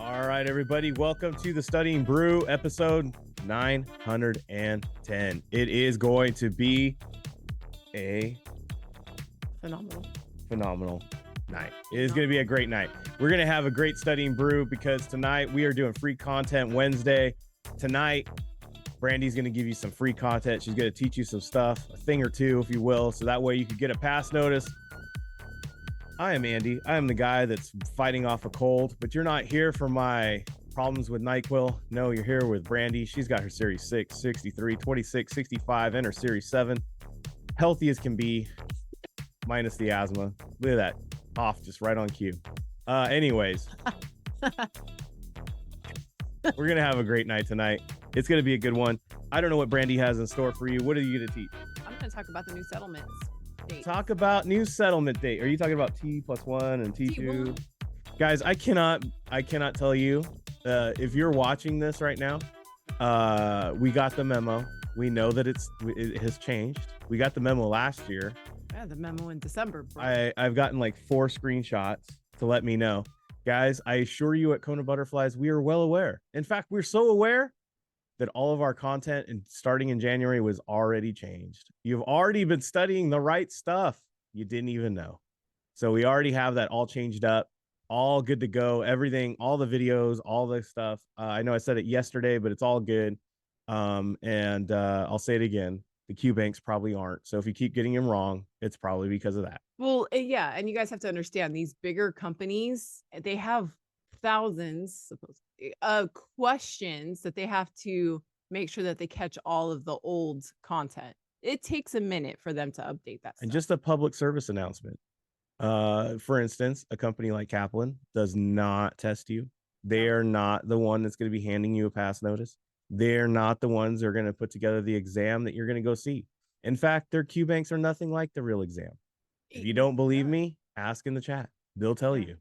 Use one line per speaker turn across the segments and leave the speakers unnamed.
All right, everybody. Welcome to the Studying Brew episode 910. It is going to be a phenomenal night. It is going to be a great night. We're going to have a great Studying Brew because tonight we are doing free content Wednesday. Tonight, Brandy's going to give you some free content. She's going to teach you some stuff, a thing or two, if you will, so that way you could get a pass notice. I am Andy. I am the guy that's fighting off a cold, but you're not here for my problems with NyQuil. No, you're here with Brandy. She's got her Series 6, 63, 26, 65, and her Series 7. Healthy as can be, minus the asthma. Look at that. Off just right on cue. Anyways, we're going to have a great night tonight. It's going to be a good one. I don't know what Brandy has in store for you. What are you going to teach?
I'm going to talk about the new settlements.
Talk about new settlement date. Are you talking about T+1 and T2? Guys, I cannot tell you if you're watching this right now. We got the memo. We know that it has changed. We got the memo last year.
Yeah, the memo in December. Bro.
I've gotten like 4 screenshots to let me know. Guys, I assure you at KonaButterflyz, we are well aware. In fact, we're so aware that all of our content and starting in January was already changed. You've already been studying the right stuff. You didn't even know. So we already have that all changed up, all good to go. Everything, all the videos, all the stuff. I know I said it yesterday, but it's all good. And I'll say it again. The Q banks probably aren't. So if you keep getting them wrong, it's probably because of that.
Well, yeah. And you guys have to understand these bigger companies, they have thousands supposedly of questions that they have to make sure that they catch all of the old content. It takes a minute for them to update that stuff.
And just a public service announcement. For instance, a company like Kaplan does not test you. They are not the one that's going to be handing you a pass notice. They're not the ones that are going to put together the exam that you're going to go see. In fact, their Q banks are nothing like the real exam. If you don't believe me, ask in the chat. They'll tell you.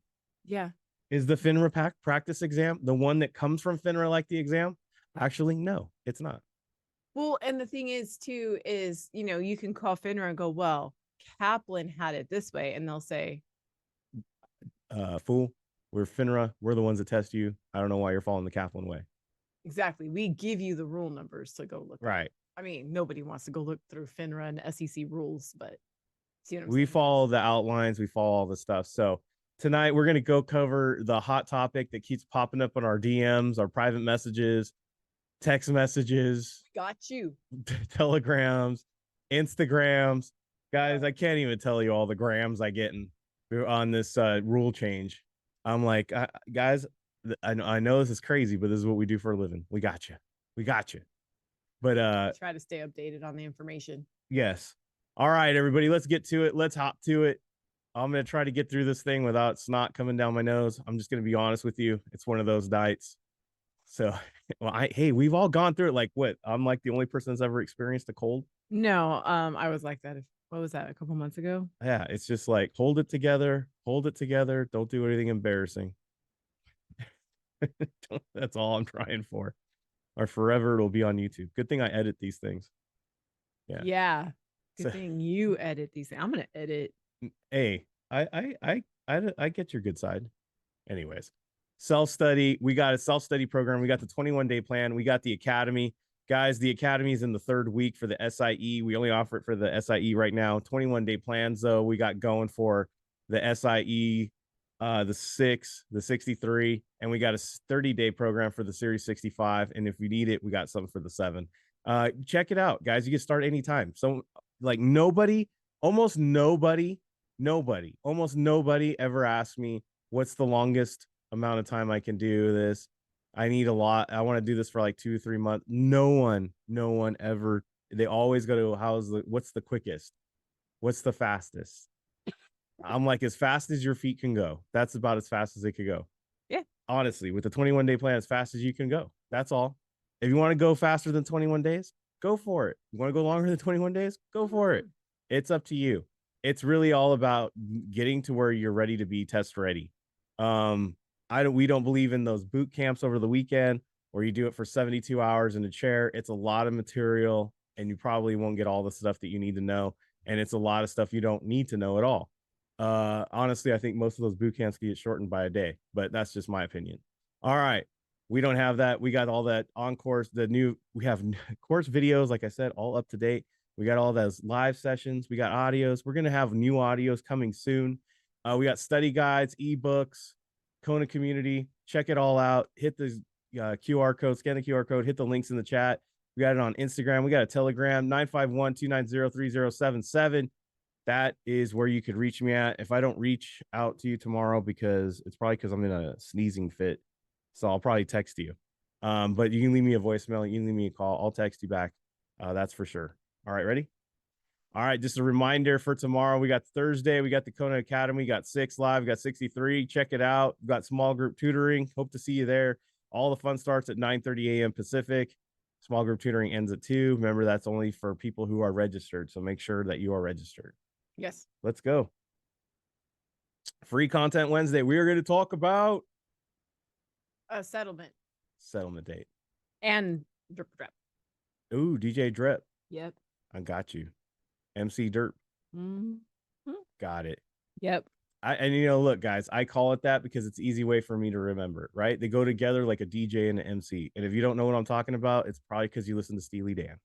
Yeah.
Is the FINRA practice exam the one that comes from FINRA like the exam? Actually, no, it's not.
Well, and the thing is, too, is, you know, you can call FINRA and go, well, Kaplan had it this way. And they'll say,
fool, we're FINRA. We're the ones that test you. I don't know why you're following the Kaplan way.
Exactly. We give you the rule numbers to go look.
Right.
I mean, nobody wants to go look through FINRA and SEC rules, but see what I'm
we
saying?
Follow the outlines. We follow all the stuff. So tonight we're going to go cover the hot topic that keeps popping up on our DMs, our private messages, text messages,
got you,
telegrams, Instagrams. Guys, I can't even tell you all the grams I get on this rule change. I'm like, guys, I know this is crazy, but this is what we do for a living. We got you. But
try to stay updated on the information.
Yes. All right, everybody, let's get to it. Let's hop to it. I'm going to try to get through this thing without snot coming down my nose. I'm just going to be honest with you. It's one of those nights. So, well, hey, we've all gone through it. Like what? I'm like the only person that's ever experienced a cold.
No, I was like that. What was that? A couple months ago?
Yeah. It's just like, hold it together. Don't do anything embarrassing. That's all I'm trying for. Or forever it'll be on YouTube. Good thing I edit these things.
Yeah. Good thing you edit these things. I'm gonna edit.
Hey, I get your good side. Anyways, self-study. We got a self-study program. We got the 21-day plan. We got the academy. Guys, the academy is in the 3rd week for the SIE. We only offer it for the SIE right now. 21-day plans, though, we got going for the SIE, the 6, the 63, and we got a 30-day program for the Series 65. And if we need it, we got something for the 7. Check it out, guys. You can start anytime. So like almost nobody ever asked me what's the longest amount of time I can do this. I need a lot. I want to do this for like 2 or 3 months. No one ever. They always go to what's the quickest? What's the fastest? I'm like, as fast as your feet can go. That's about as fast as they could go.
Yeah.
Honestly, with the 21-day plan, as fast as you can go. That's all. If you want to go faster than 21 days, go for it. You want to go longer than 21 days? Go for it. It's up to you. It's really all about getting to where you're ready to be test ready. We don't believe in those boot camps over the weekend where you do it for 72 hours in a chair. It's a lot of material and you probably won't get all the stuff that you need to know. And it's a lot of stuff you don't need to know at all. Honestly, I think most of those boot camps get shortened by a day, but that's just my opinion. All right. We don't have that. We got all that on course. We have course videos, like I said, all up to date. We got all those live sessions. We got audios. We're going to have new audios coming soon. We got study guides, ebooks, Kona community. Check it all out. Hit the QR code, scan the QR code, hit the links in the chat. We got it on Instagram. We got a Telegram, 951-290-3077. That is where you could reach me at. If I don't reach out to you tomorrow, because it's probably because I'm in a sneezing fit, so I'll probably text you. But you can leave me a voicemail. You can leave me a call. I'll text you back. That's for sure. All right, ready? All right, just a reminder for tomorrow. We got Thursday. We got the Kona Academy. We got 6 live. We got 63. Check it out. We got small group tutoring. Hope to see you there. All the fun starts at 9:30 a.m. Pacific. Small group tutoring ends at 2. Remember, that's only for people who are registered. So make sure that you are registered.
Yes.
Let's go. Free Content Wednesday. We are going to talk about
A settlement
date.
and drip.
Ooh, DJ DREP.
Yep.
I got you. MC DERP.
Mm-hmm.
Got it.
Yep.
And look, guys, I call it that because it's an easy way for me to remember, right? They go together like a DJ and an MC. And if you don't know what I'm talking about, it's probably because you listen to Steely Dan.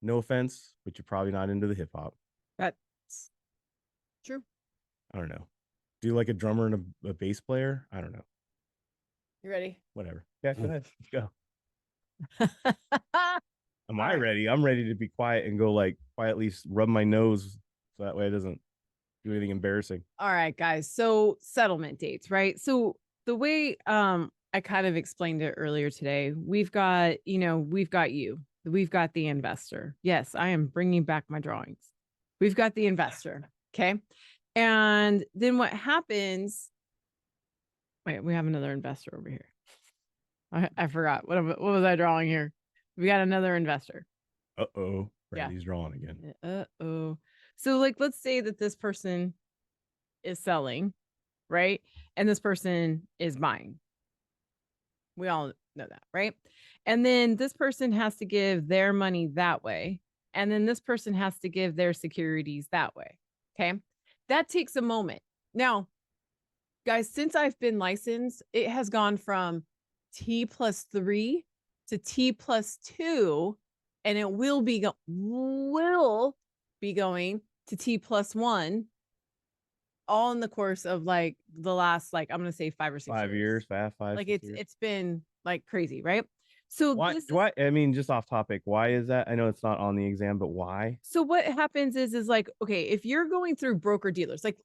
No offense, but you're probably not into the hip hop.
That's true.
I don't know. Do you like a drummer and a bass player? I don't know.
You ready?
Whatever. Yeah, go ahead. Let's go. Am I ready? I'm ready to be quiet and go like quietly rub my nose so that way it doesn't do anything embarrassing.
All right, guys. So settlement dates, right? So the way I kind of explained it earlier today, we've got the investor. Yes, I am bringing back my drawings. We've got the investor. Okay. And then what happens? Wait, we have another investor over here. I forgot. What was I drawing here? We got another investor.
Uh-oh. Brandy's drawing again.
Uh-oh. So like, let's say that this person is selling, right? And this person is buying. We all know that, right? And then this person has to give their money that way. And then this person has to give their securities that way. Okay. That takes a moment. Now, guys, since I've been licensed, it has gone from T+3 to T+2, and it will be going to T+1, all in the course of like the last, like, I'm going to say 5 or 6
years. 5,
like
6 years.
It's been like crazy, right? So
why, I mean, just off topic, why is that? I know it's not on the exam, but why?
So what happens is like, okay, if you're going through broker dealers, like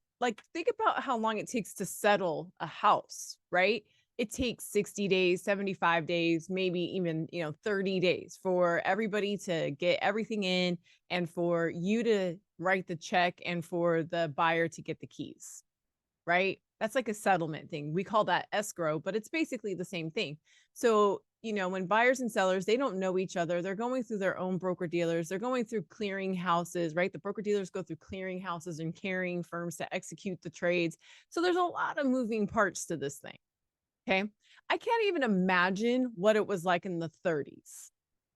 think about how long it takes to settle a house, right? It takes 60 days, 75 days, maybe even, 30 days for everybody to get everything in and for you to write the check and for the buyer to get the keys, right? That's like a settlement thing. We call that escrow, but it's basically the same thing. So, when buyers and sellers, they don't know each other. They're going through their own broker dealers. They're going through clearing houses, right? The broker dealers go through clearing houses and carrying firms to execute the trades. So there's a lot of moving parts to this thing. Okay. I can't even imagine what it was like in the 30s,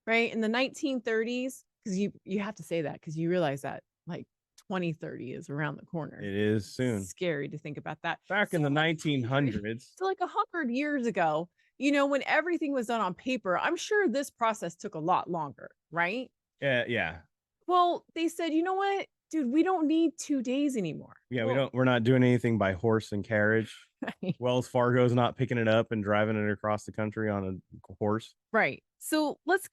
right? In the 1930s, because you have to say that because you realize that like 2030 is around the corner.
It is soon.
It's scary to think about that.
Back in the 1900s.
So like 100 years ago, when everything was done on paper, I'm sure this process took a lot longer, right?
Yeah.
Well, they said, you know what, dude, we don't need 2 days anymore.
Yeah, we're not doing anything by horse and carriage. Right. Wells Fargo's not picking it up and driving it across the country on a horse.
Right. So let's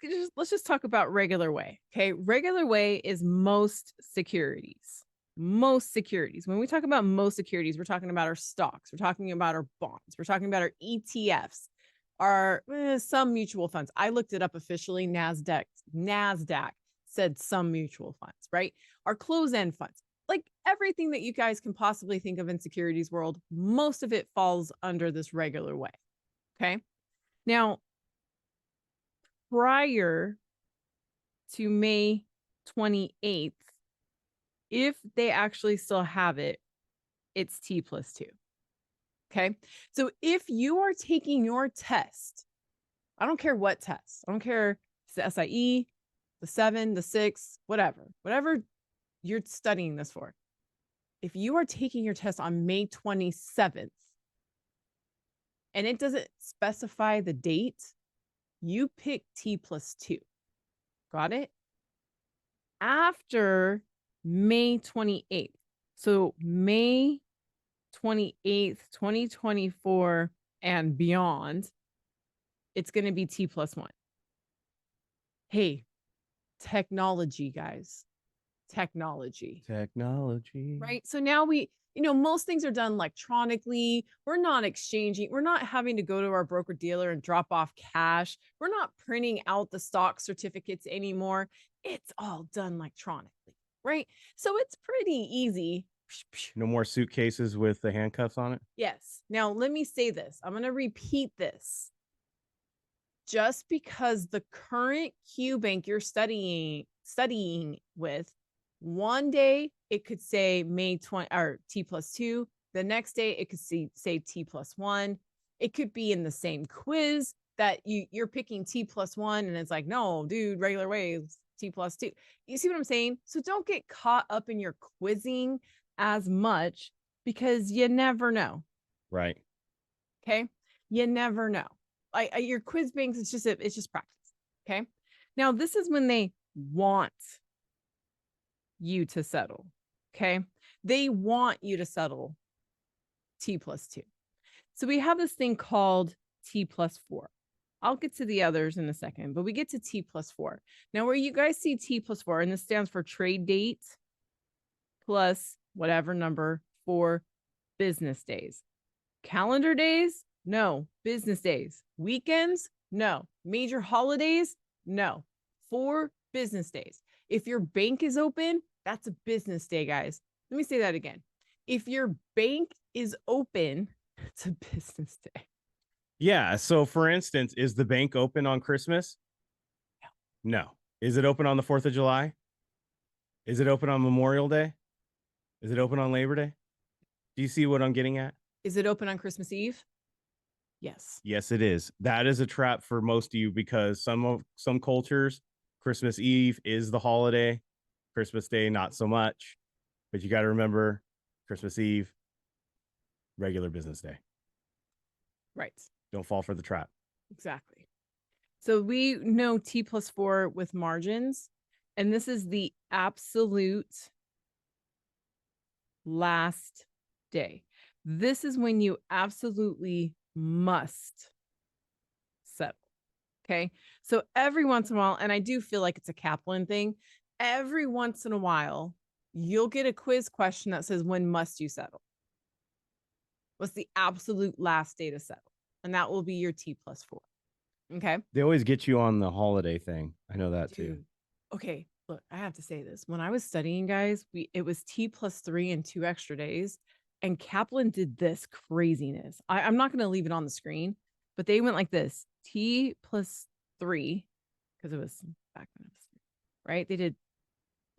just talk about regular way. Okay. Regular way is most securities. Most securities. When we talk about most securities, we're talking about our stocks. We're talking about our bonds. We're talking about our ETFs, our some mutual funds. I looked it up officially. NASDAQ said some mutual funds, right? Our closed-end funds, like everything that you guys can possibly think of in securities world, most of it falls under this regular way. Okay. Now, prior to May 28th, if they actually still have it, it's T+2. Okay. So if you are taking your test, I don't care what test, I don't care if it's the SIE, the 7, the 6, whatever you're studying this for. If you are taking your test on May 27th, and it doesn't specify the date, you pick T+2. Got it? After May 28th. So May 28th, 2024 and beyond, it's going to be T+1. Hey, technology, guys. Technology. Right? So now most things are done electronically. We're not exchanging. We're not having to go to our broker dealer and drop off cash. We're not printing out the stock certificates anymore. It's all done electronically, right? So it's pretty easy.
No more suitcases with the handcuffs on it.
Yes. Now, let me say this. I'm going to repeat this. Just because the current Q bank you're studying with, one day it could say May 20 or T+2. The next day it could say T+1. It could be in the same quiz that you're picking T+1 and it's like, no, dude, regular way T+2. You see what I'm saying? So don't get caught up in your quizzing as much because you never know.
Right.
Okay. You never know. Your quiz banks, it's just practice. Okay. Now this is when they want you to settle. Okay. They want you to settle T+2. So we have this thing called T+4. I'll get to the others in a second, but we get to T+4. Now where you guys see T+4, and this stands for trade date plus whatever number for business days. Calendar days? No. Business days. Weekends? No. Major holidays? No. 4 business days. If your bank is open, that's a business day, guys. Let me say that again. If your bank is open, it's a business day.
Yeah. So for instance, is the bank open on Christmas? No. Is it open on the 4th of July? Is it open on Memorial Day? Is it open on Labor Day? Do you see what I'm getting at?
Is it open on Christmas Eve? Yes.
Yes, it is. That is a trap for most of you because some cultures, Christmas Eve is the holiday. Christmas Day, not so much. But you got to remember, Christmas Eve, regular business day.
Right.
Don't fall for the trap.
Exactly. So we know T+4 with margins, and this is the absolute last day. This is when you absolutely must settle. Okay. So every once in a while, and I do feel like it's a Kaplan thing, every once in a while, you'll get a quiz question that says, when must you settle? What's the absolute last day to settle? And that will be your T+4. Okay.
They always get you on the holiday thing. I know that too.
Okay. Look, I have to say this. When I was studying, guys, it was T+3 and 2 extra days. And Kaplan did this craziness. I'm not going to leave it on the screen, but they went like this: T+3, because it was back when it was 3, right? They did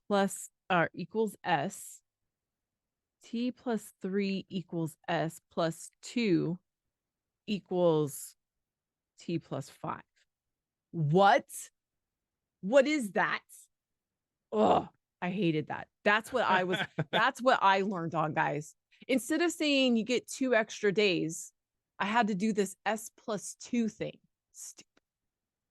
plus equals S. T+3 equals S plus 2 equals T+5. What? What is that? Oh, I hated that. That's what I learned on, guys. Instead of saying you get 2 extra days, I had to do this S+2 thing. Stupid.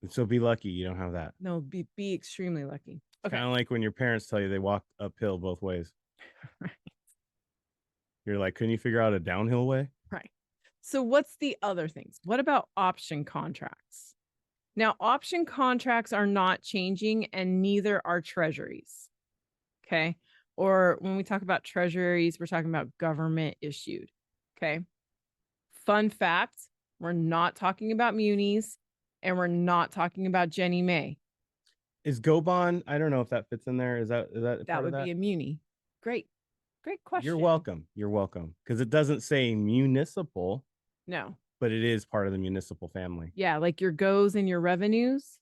So be lucky you don't have that.
No, be extremely lucky. Okay.
Kind of like when your parents tell you they walk uphill both ways.
Right.
You're like, couldn't you figure out a downhill way?
Right. So what's the other things? What about option contracts? Now, option contracts are not changing, and neither are treasuries. Okay. Or when we talk about treasuries, we're talking about government issued. Okay. Fun fact, we're not talking about munis, and we're not talking about Jenny Mae.
Is Go Bond? I don't know if that fits in there. Is that
would be a muni? Great question.
You're welcome. You're welcome. Because it doesn't say municipal.
No.
But it is part of the municipal family.
Yeah, like your goes and your revenues.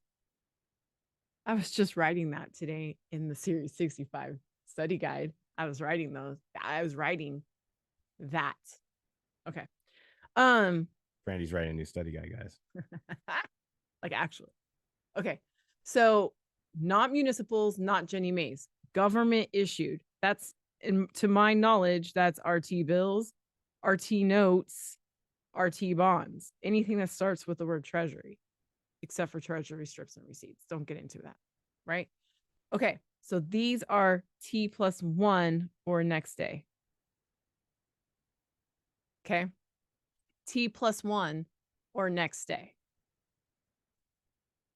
I was just writing that today in the Series 65 study guide. I was writing those. I was writing that. Okay.
Brandy's writing a new study guide, guys.
Like actually. Okay. So not municipals, not Jenny Mae's. Government issued. That's, to my knowledge, that's RT bills, RT notes, are T bonds. Anything that starts with the word treasury, except for treasury strips and receipts. Don't get into that, right? Okay, so these are T+1 or next day. Okay, T+1 or next day.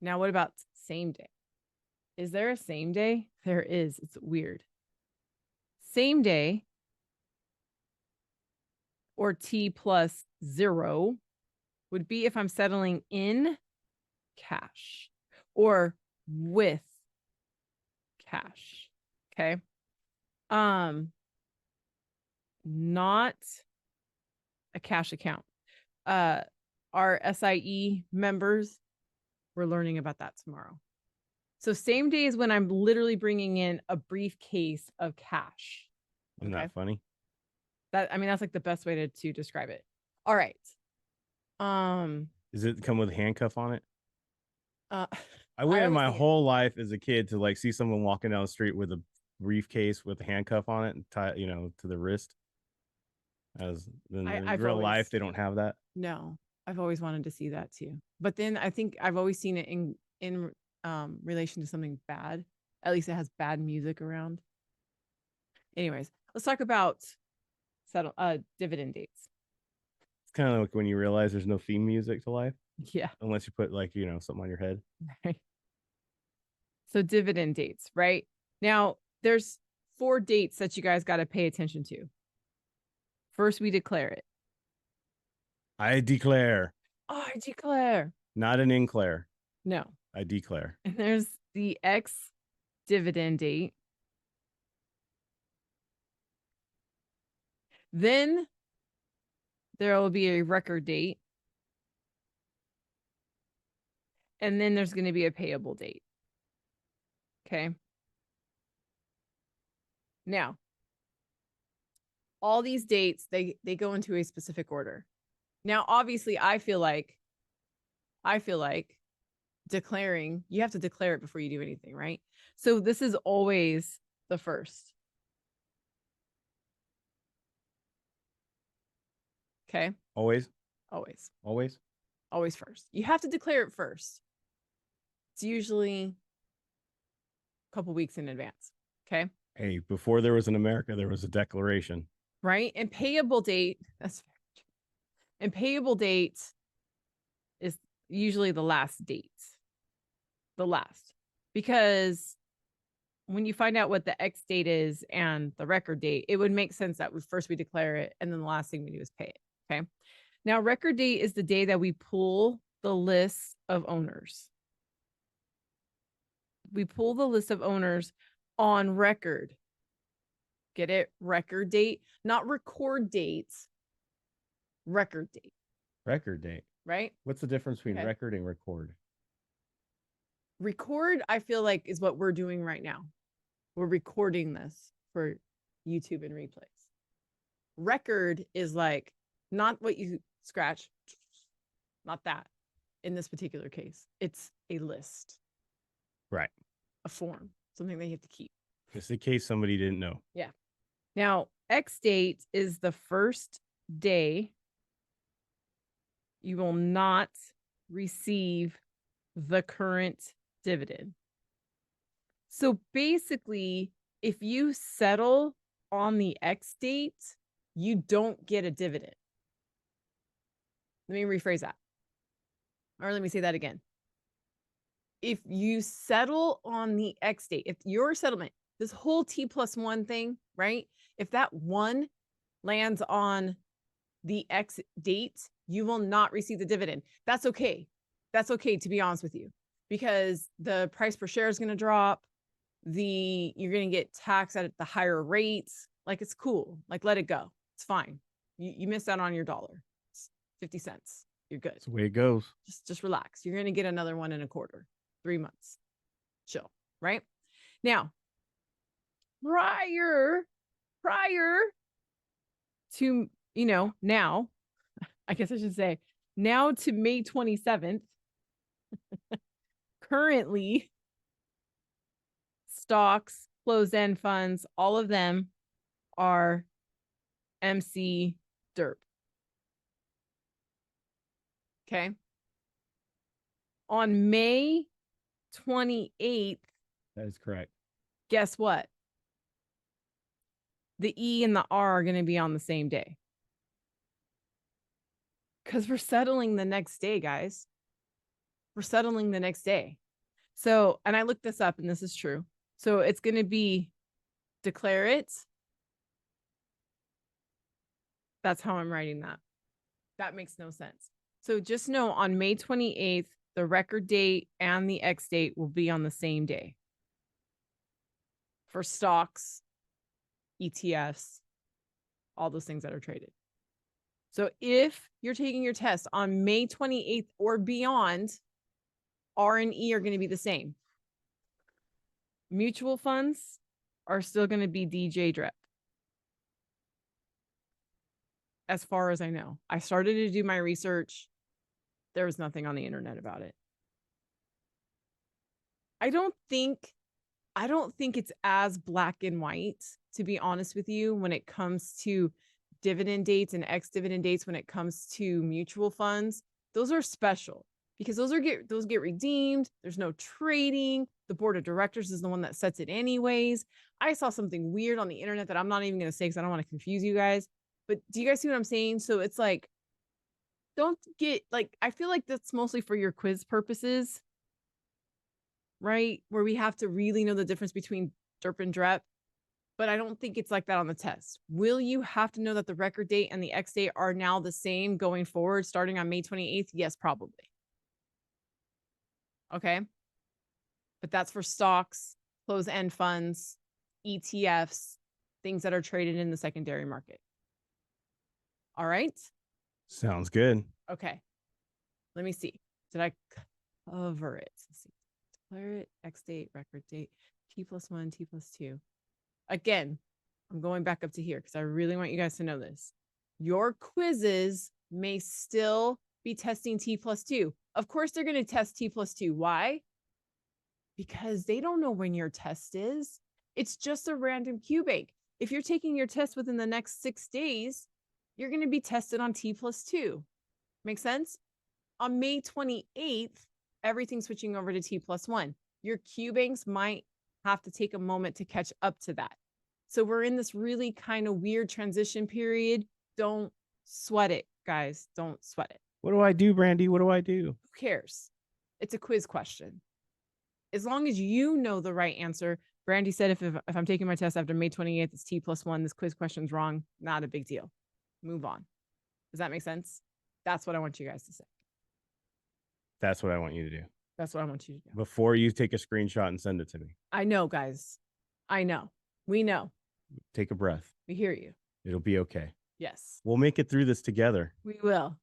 Now, what about same day? Is there a same day? There is. It's weird. Same day or T+0 would be if I'm settling in cash or with cash. Okay. Not a cash account. Our SIE members, we're learning about that tomorrow. So same day is when I'm literally bringing in a briefcase of cash.
Isn't that funny?
I mean, that's like the best way to describe it. All right.
Does it come with a handcuff on it? I went in my
think
whole life as a kid to like see someone walking down the street with a briefcase with a handcuff on it and tie, you know, to the wrist. As in real life, they don't have that.
No, I've always wanted to see that too. But then I think I've always seen it in relation to something bad. At least it has bad music around. Anyways, let's talk about dividend dates.
It's kind of like when you realize there's no theme music to life.
Yeah.
Unless you put like, you know, something on your head.
Right. So dividend dates, right? Now, there's 4 dates that you guys got to pay attention to. First, we declare it.
I declare.
Oh, I declare.
Not an inclare.
No.
I declare.
And there's the ex dividend date. Then there will be a record date. And then there's going to be a payable date. Okay. Now, all these dates, they go into a specific order. Now, obviously, I feel like declaring, you have to declare it before you do anything, right? So this is always the first. Okay.
Always.
Always.
Always.
Always first. You have to declare it first. It's usually a couple weeks in advance. Okay.
Hey, before there was an America, there was a declaration.
Right. And payable date, that's very true. And payable date is usually the last date. The last. Because when you find out what the X date is and the record date, it would make sense that first we declare it and then the last thing we do is pay it. Okay. Now, record date is the day that we pull the list of owners. We pull the list of owners on record. Get it? Record date, not record dates. Record date.
Record date.
Right?
What's the difference between record and record?
Record, I feel like, is what we're doing right now. We're recording this for YouTube and replays. Record is like not what you scratch, not that in this particular case. It's a list.
Right.
A form, something they have to keep.
Just in case somebody didn't know.
Yeah. Now, X date is the first day you will not receive the current dividend. So basically, if you settle on the X date, you don't get a dividend. Let me rephrase that. Or let me say that again. If you settle on the X date, if your settlement, this whole T+1 thing, right? If that one lands on the X date, you will not receive the dividend. That's okay. That's okay, to be honest with you, because the price per share is going to drop. You're going to get taxed at the higher rates. Like, it's cool. Like, let it go. It's fine. You missed out on your dollar. It's 50 cents. You're good.
That's the way it goes.
Just relax. You're going to get another 1 1/4, 3 months. Chill. Right now, prior to, now, I guess I should say now to May 27th, currently stocks, closed-end funds, all of them are MC DERP. Okay. On May 28th,
That is correct.
guess what? The E and the R are going to be on the same day. Because we're settling the next day, guys. We're settling the next day. So, and I looked this up and this is true. So it's going to be declare it. That's how I'm writing that. That makes no sense. So just know on May 28th, the record date and the X date will be on the same day. For stocks, ETFs, all those things that are traded. So if you're taking your test on May 28th or beyond, R and E are going to be the same. Mutual funds are still going to be DJ DREP. As far as I know, I started to do my research. There was nothing on the internet about it. I don't think it's as black and white, to be honest with you, when it comes to dividend dates and ex-dividend dates. When it comes to mutual funds, those are special because those get redeemed. There's no trading. The board of directors is the one that sets it anyways. I saw something weird on the internet that I'm not even going to say because I don't want to confuse you guys. But do you guys see what I'm saying? So it's like, don't get like, I feel like that's mostly for your quiz purposes, right? Where we have to really know the difference between DERP and DREP. But I don't think it's like that on the test. Will you have to know that the record date and the X date are now the same going forward, starting on May 28th? Yes, probably. Okay. But that's for stocks, closed-end funds, ETFs, things that are traded in the secondary market. All right.
Sounds good.
Okay. Let me see. Did I cover it? Let's see. Declare it, X date, record date, T+1, T+2. Again, I'm going back up to here because I really want you guys to know this. Your quizzes may still be testing T+2. Of course, they're going to test T+2. Why? Because they don't know when your test is. It's just a random Q bank. If you're taking your test within the next 6 days, you're going to be tested on T+2. Make sense? On May 28th, everything's switching over to T+1. Your Q banks might have to take a moment to catch up to that. So we're in this really kind of weird transition period. Don't sweat it, guys. Don't sweat it.
What do I do, Brandy? What do I do?
Who cares? It's a quiz question. As long as you know the right answer. Brandy said if I'm taking my test after May 28th, it's T+1. This quiz question's wrong. Not a big deal. Move on. Does that make sense? That's what I want you guys to say.
That's what I want you to do.
That's what I want you to do.
Before you take a screenshot and send it to me.
I know, guys. I know. We know.
Take a breath.
We hear you.
It'll be okay.
Yes.
We'll make it through this together.
We will.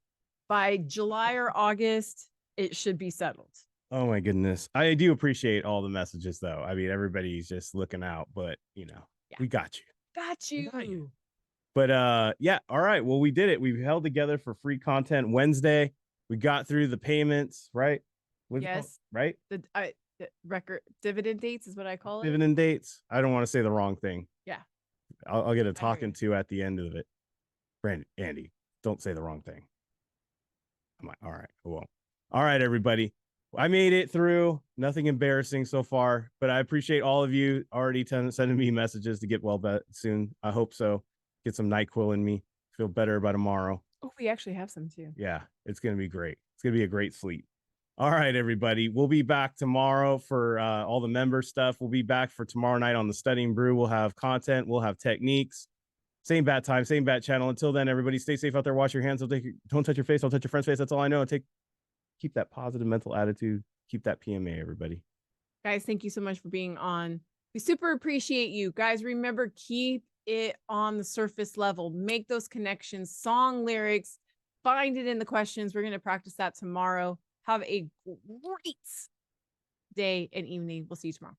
By July or August, it should be settled.
Oh my goodness. I do appreciate all the messages though. I mean, everybody's just looking out, but you know, we got you.
Got you.
Got you. But yeah, all right. Well, we did it. We've held together for free content Wednesday. We got through the payments, right?
Yes.
Right?
The record dividend dates is what I call it.
Dividend dates. I don't want to say the wrong thing.
Yeah.
I'll get a talking to at the end of it. Andy, don't say the wrong thing. I'm like, all right, I won't. All right, everybody. I made it through. Nothing embarrassing so far, but I appreciate all of you already sending me messages to get well soon. I hope so. Get some NyQuil in me. Feel better by tomorrow.
Oh, we actually have some too.
Yeah, it's going to be great. It's going to be a great sleep. All right, everybody. We'll be back tomorrow for all the member stuff. We'll be back for tomorrow night on the Studying Brew. We'll have content. We'll have techniques. Same bat time, same bat channel. Until then, everybody stay safe out there. Wash your hands. Don't touch your face. Don't touch your friend's face. That's all I know. Keep that positive mental attitude. Keep that PMA, everybody.
Guys, thank you so much for being on. We super appreciate you. Guys, remember, keep it on the surface level. Make those connections, song lyrics, find it in the questions. We're going to practice that tomorrow. Have a great day and evening. We'll see you tomorrow.